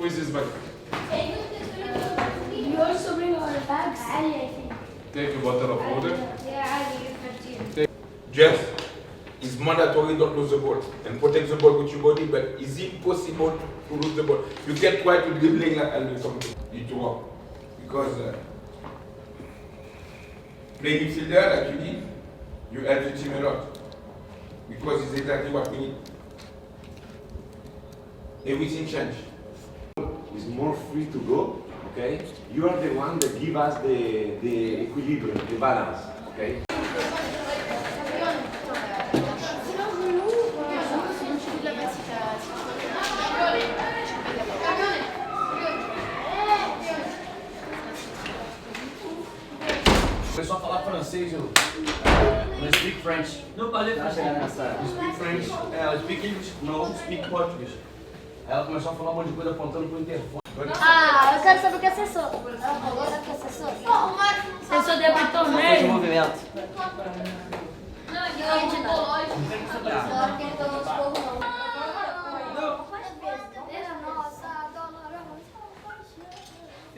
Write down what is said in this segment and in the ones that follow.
with this bag? You also bring our bags? Take a bottle of water. Jeff, it's mandatory don't lose the ball and protect the ball with your body, but it's impossible to lose the ball. You can't try to dribbling like something. You do wrong. Because playing midfielder like you did, you help the team a lot. Because it's exactly what we need. Everything changed. Is more free to go, okay? You are the one that give us the equilibrium, the balance, okay? O pessoal falar francês, eu não speak French. Não parle français. You speak French? I speak English. No, speak Portuguese. Aí ela começou a falar um monte de coisa apontando pro interfone. Ah, eu quero saber o que é assessor. Ela falou que é assessor. Assessor de batom De mesmo. movimento. Não entendi nada.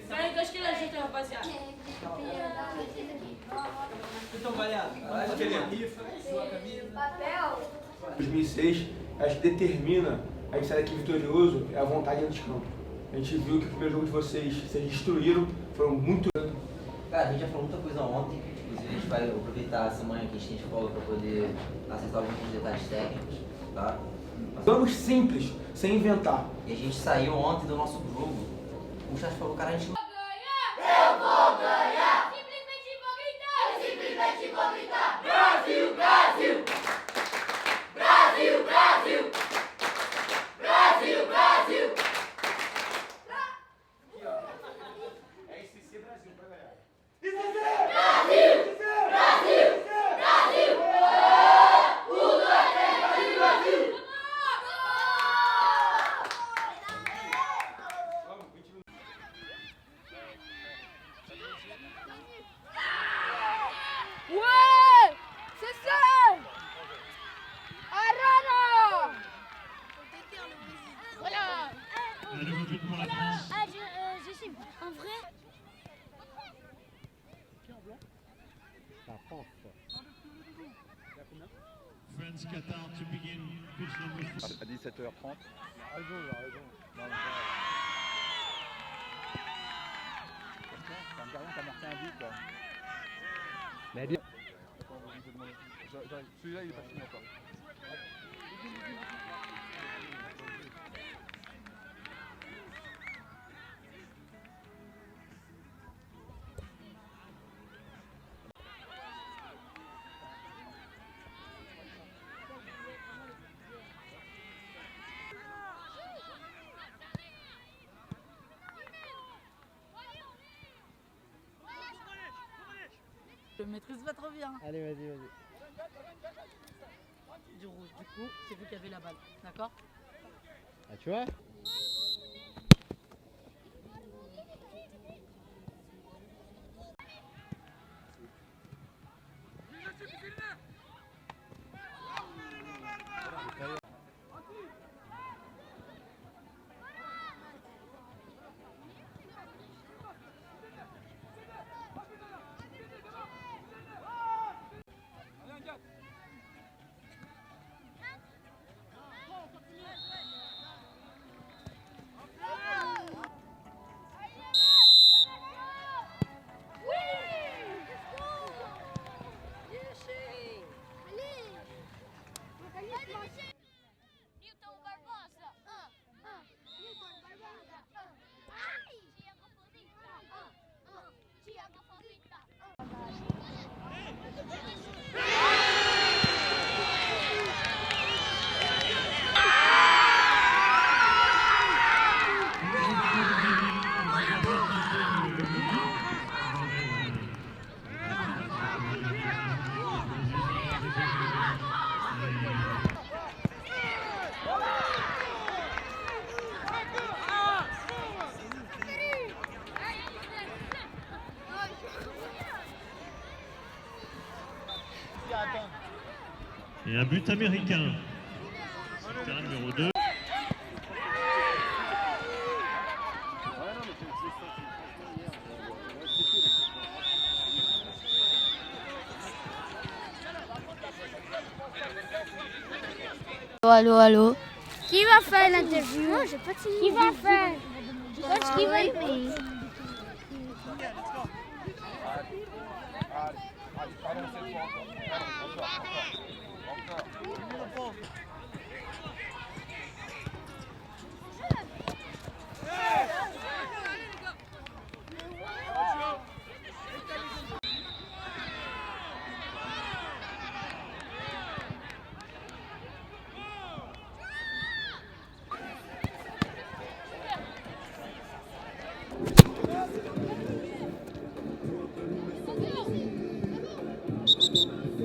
Peraí, que eu acho que ele ajuda, rapaziada. Então, galera, acho que ele é rifa, sua camisa. Papel. 2006, acho que determina a gente sair daqui vitorioso é a vontade dentro de campo. A gente viu que o primeiro jogo de vocês destruíram, foram muito. Cara, a gente já falou muita coisa ontem, inclusive a gente vai aproveitar essa manhã que a gente folga para poder acertar alguns detalhes técnicos, tá? Vamos simples, sem inventar. E a gente saiu ontem do nosso jogo, o Charles falou, cara, a gente não... Eu vou ganhar! Simplesmente vou gritar! Simplesmente vou gritar! Brasil, Brasil! Brasil, Brasil! Brasil, Brasil! É ICC Brasil pra ganhar. Brasil! Brasil! Brasil! 1, 2, 3, Brasil, Brasil! Ouais! C'est ça! Arana! Voilà! Ah, je sais, en vrai. France Qatar to begin pitch number 4. À 17h30. Ça me permet de marquer un but, quoi. Mais bien. Celui-là, il est pas fini encore. Je maîtrise pas trop bien. Allez, vas-y. Du rouge, du coup, c'est vous qui avez la balle, d'accord? Ah, tu vois? Et un but américain. Terrain numéro 2. Allô, allô. Qui va faire l'interview? Non, j'ai pas de Qui va faire? Coach, qui va le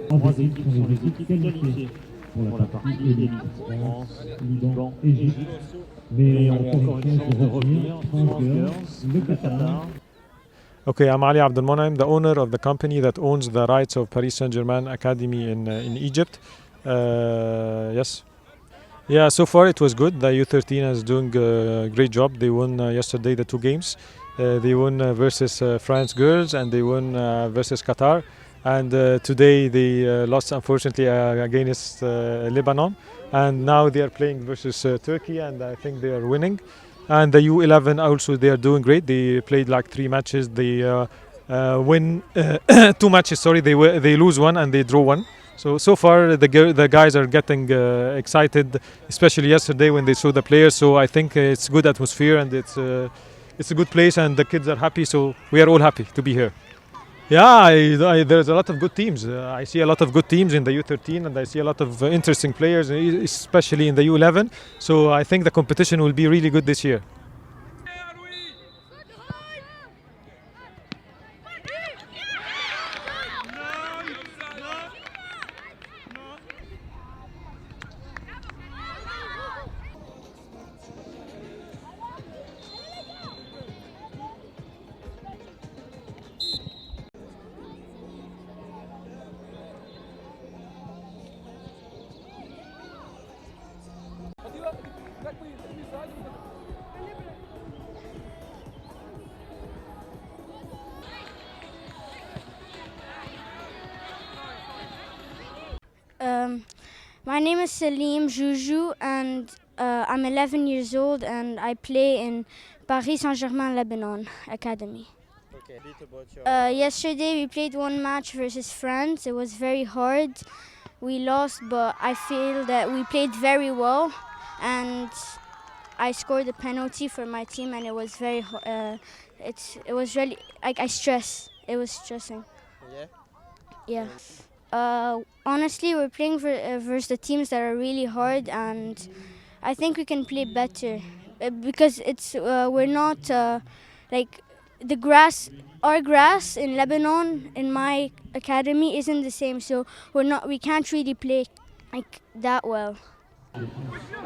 Trois équipes sont les équipes qualifiées pour la partie élite. France, Liban, Égypte. Mais on peut encore une chance de revenir. France Girls, le Qatar. Okay, I'm Ali Abdelmonaim, the owner of the company that owns the rights of Paris Saint-Germain Academy in Egypt. Yes. Yeah, so far it was good. The U13 is doing a great job. They won yesterday the 2 games. They won versus France girls and they won versus Qatar. And today they lost unfortunately against Lebanon. And now they are playing versus Turkey and I think they are winning. And the U11 also, they are doing great. They played like 3 matches. They win 2 matches. Sorry, they lose 1 and they draw 1. So far the guys are getting excited, especially yesterday when they saw the players. So I think it's good atmosphere and it's a good place and the kids are happy. So we are all happy to be here. Yeah, there's a lot of good teams. I see a lot of good teams in the U13 and I see a lot of interesting players, especially in the U11. So I think the competition will be really good this year. My name is Salim Joujou and I'm 11 years old and I play in Paris Saint-Germain Lebanon Academy. Okay, a bit about your... Yesterday we played 1 match versus France. It was very hard. We lost, but I feel that we played very well and I scored a penalty for my team and it was very it was really I stressed. It was stressing. Yeah? Yeah. Honestly, we're playing versus the teams that are really hard, and I think we can play better because we're not like the grass. Our grass in Lebanon, in my academy, isn't the same, so we can't really play like that well.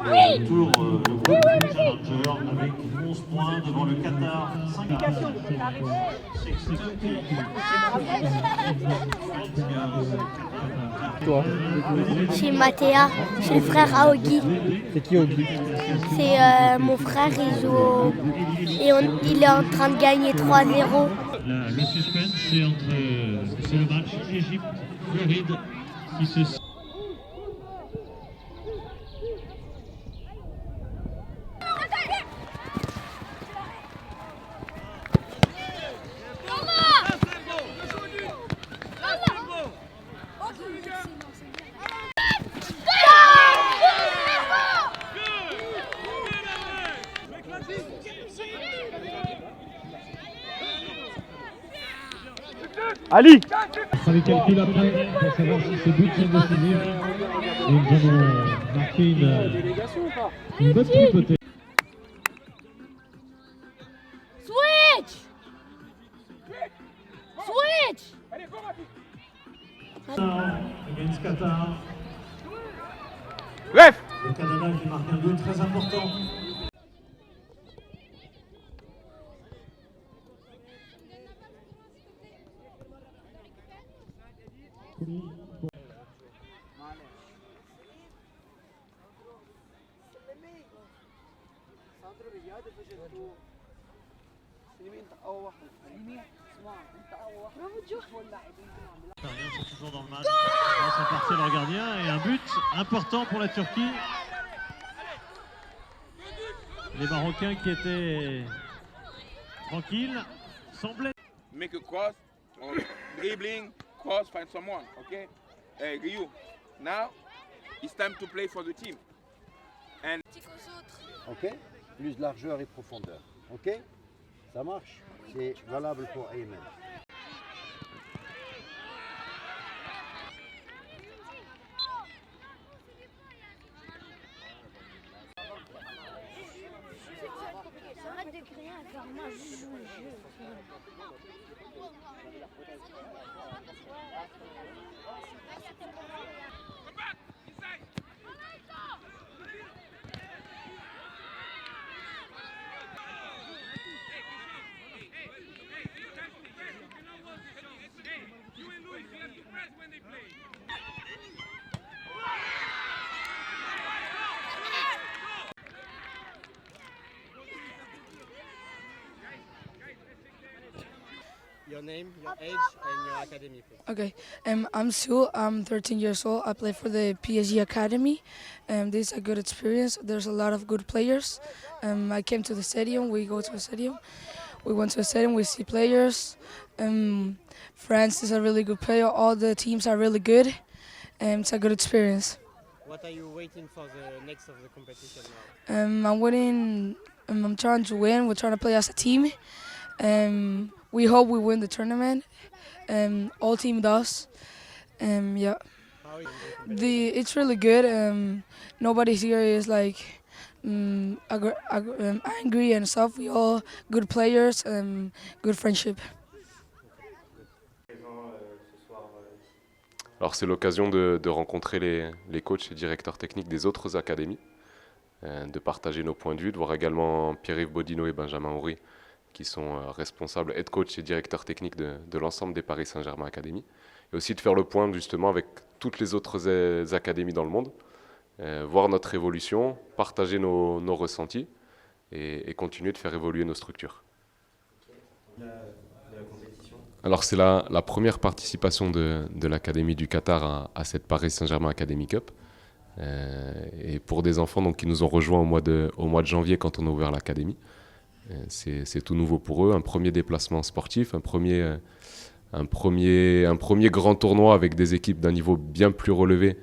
Le tour, le groupe challenger avec 11 points devant le Qatar. 5 Toi? Je suis Mathéa, je suis le frère Aogi. C'est qui Ogi? C'est mon frère, il joue il est en train de gagner 3-0. Le suspense, c'est le match Égypte-Floride qui se... Ali! On fera les calculs après pour savoir si ce but sont décisifs. Et nous avons marqué une bonne tripotée. Switch! Switch! Against Qatar. Ref! Le Canada qui marque un but très important. C'est toujours dans le match. Ils sont partis leur gardien et un but important pour la Turquie. Les Marocains qui étaient tranquilles semblaient... Make a cross, or dribbling, cross, find someone, okay? Hey, Ryu, now it's time to play for the team. And Ok? Plus de largeur et profondeur. Ok? Ça marche? C'est valable pour Ayman. Arrête de crier, car moi je joue le jeu. Your name, your age, and your academy, please. Okay, I'm Sue. I'm 13 years old. I play for the PSG Academy. This is a good experience. There's a lot of good players. I came to the stadium. We go to a stadium. We went to a stadium. We see players. France is a really good player. All the teams are really good. It's a good experience. What are you waiting for the next of the competition now? I'm waiting. I'm trying to win. We're trying to play as a team. We hope we win the tournament. All team does. Yeah. It's really good. Nobody here is like angry and stuff. We all good players and good friendship. Alors c'est l'occasion de rencontrer les coachs et directeurs techniques des autres académies, de partager nos points de vue, de voir également Pierre-Yves Bodino et Benjamin Houry, qui sont responsables head coach et directeurs techniques de l'ensemble des Paris Saint-Germain Academy, et aussi de faire le point justement avec toutes les autres académies dans le monde, voir notre évolution, partager nos ressentis et continuer de faire évoluer nos structures. Alors c'est la première participation de l'Académie du Qatar à cette Paris Saint-Germain Academy Cup. Et pour des enfants donc, qui nous ont rejoints au mois de janvier quand on a ouvert l'Académie. C'est tout nouveau pour eux, un premier déplacement sportif, un premier grand tournoi avec des équipes d'un niveau bien plus relevé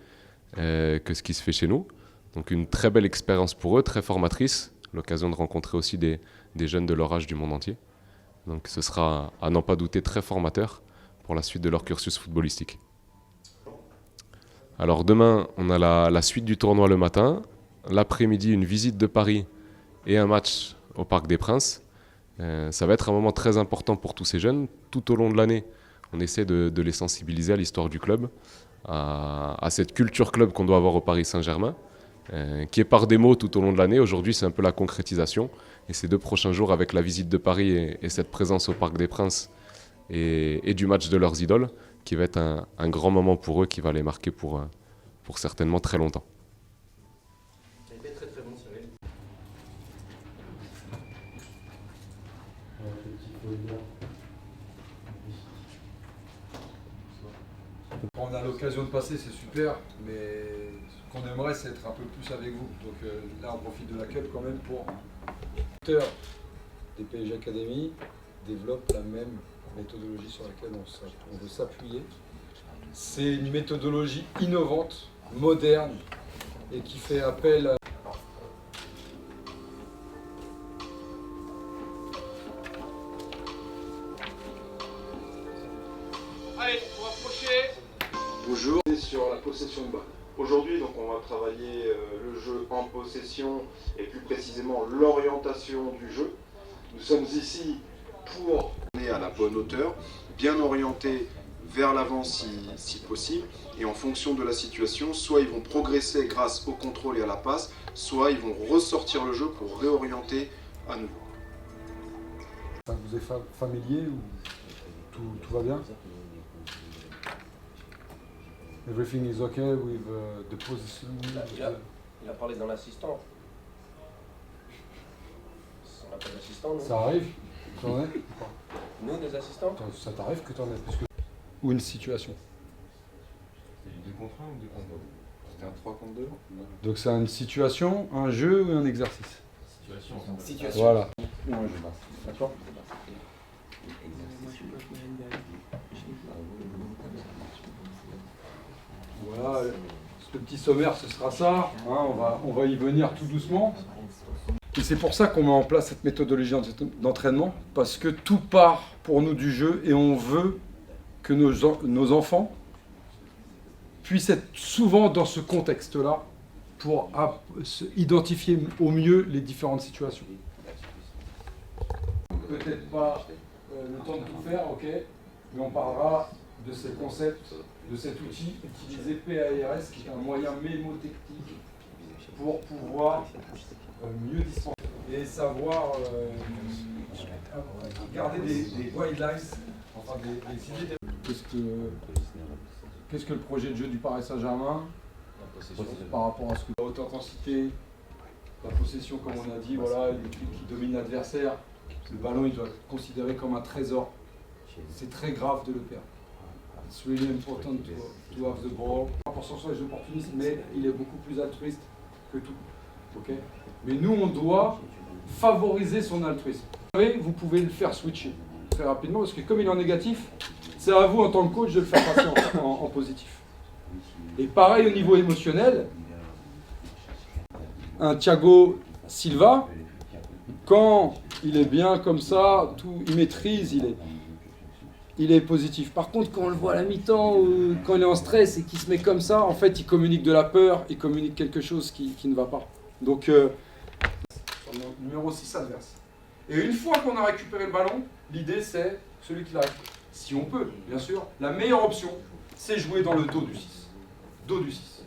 que ce qui se fait chez nous. Donc une très belle expérience pour eux, très formatrice, l'occasion de rencontrer aussi des jeunes de leur âge du monde entier. Donc ce sera, à n'en pas douter, très formateur pour la suite de leur cursus footballistique. Alors demain, on a la suite du tournoi le matin, l'après-midi, une visite de Paris et un match au Parc des Princes. Ça va être un moment très important pour tous ces jeunes. Tout au long de l'année, on essaie de les sensibiliser à l'histoire du club, à cette culture club qu'on doit avoir au Paris Saint-Germain, qui est par des mots tout au long de l'année. Aujourd'hui, c'est un peu la concrétisation. Et ces 2 prochains jours, avec la visite de Paris et cette présence au Parc des Princes et du match de leurs idoles, qui va être un grand moment pour eux, qui va les marquer pour certainement très longtemps. Ça a été très très bon, Cyril. On a l'occasion de passer, c'est super, mais ce qu'on aimerait, c'est être un peu plus avec vous. Donc là, on profite de la Cup quand même pour... des PSG Academy développent la même méthodologie sur laquelle on veut s'appuyer. C'est une méthodologie innovante, moderne et qui fait appel à... Allez, on va approcher. Bonjour, sur la possession de balle. Aujourd'hui, donc, on va travailler le jeu en possession et plus précisément l'orientation du jeu. Nous sommes ici pour aller à la bonne hauteur, bien orienté vers l'avant si possible, et en fonction de la situation, soit ils vont progresser grâce au contrôle et à la passe, soit ils vont ressortir le jeu pour réorienter à nouveau. Ça vous est familier ou tout va bien? Everything is okay with the position? Il a parlé d'un assistant. On n'a pas d'assistant, nous. Ça arrive? T'en es? Nous, des assistants? Ça t'arrive que t'en aies? Parce que... Ou une situation? C'est du 2 contre 1 ou 2 contre 2? C'était un 3 contre 2? Donc c'est une situation, un jeu ou un exercice? Situation. Voilà. Moi, je passe. D'accord. Voilà, ce petit sommaire, ce sera ça. Hein, on va y venir tout doucement. Et c'est pour ça qu'on met en place cette méthodologie d'entraînement, parce que tout part pour nous du jeu et on veut que nos enfants puissent être souvent dans ce contexte-là pour identifier au mieux les différentes situations. Peut-être pas le temps de tout faire, ok, mais on parlera de ces concepts, de cet outil utilisé PARS, qui est un moyen mémotechnique pour pouvoir mieux dispenser et savoir garder des guidelines, enfin des idées. Qu'est-ce que le projet de jeu du Paris Saint-Germain par rapport à ce que la haute intensité, la possession, comme on a dit, voilà, l'équipe qui domine l'adversaire, le ballon il doit être considéré comme un trésor. C'est très grave de le perdre. It's really important to have the ball. 100% sur les opportunistes, mais il est beaucoup plus altruiste que tout. Okay, mais nous, on doit favoriser son altruisme. Vous pouvez le faire switcher très rapidement, parce que comme il est en négatif, c'est à vous en tant que coach de le faire passer en positif. Et pareil au niveau émotionnel, un Thiago Silva, quand il est bien comme ça, il maîtrise, il est positif. Par contre, quand on le voit à la mi-temps, ou quand il est en stress et qu'il se met comme ça, en fait, il communique de la peur, il communique quelque chose qui ne va pas. Donc, numéro 6 adverse. Et une fois qu'on a récupéré le ballon, l'idée c'est celui qui l'a récupéré. Si on peut, bien sûr, la meilleure option, c'est jouer dans le dos du 6. Dos du 6.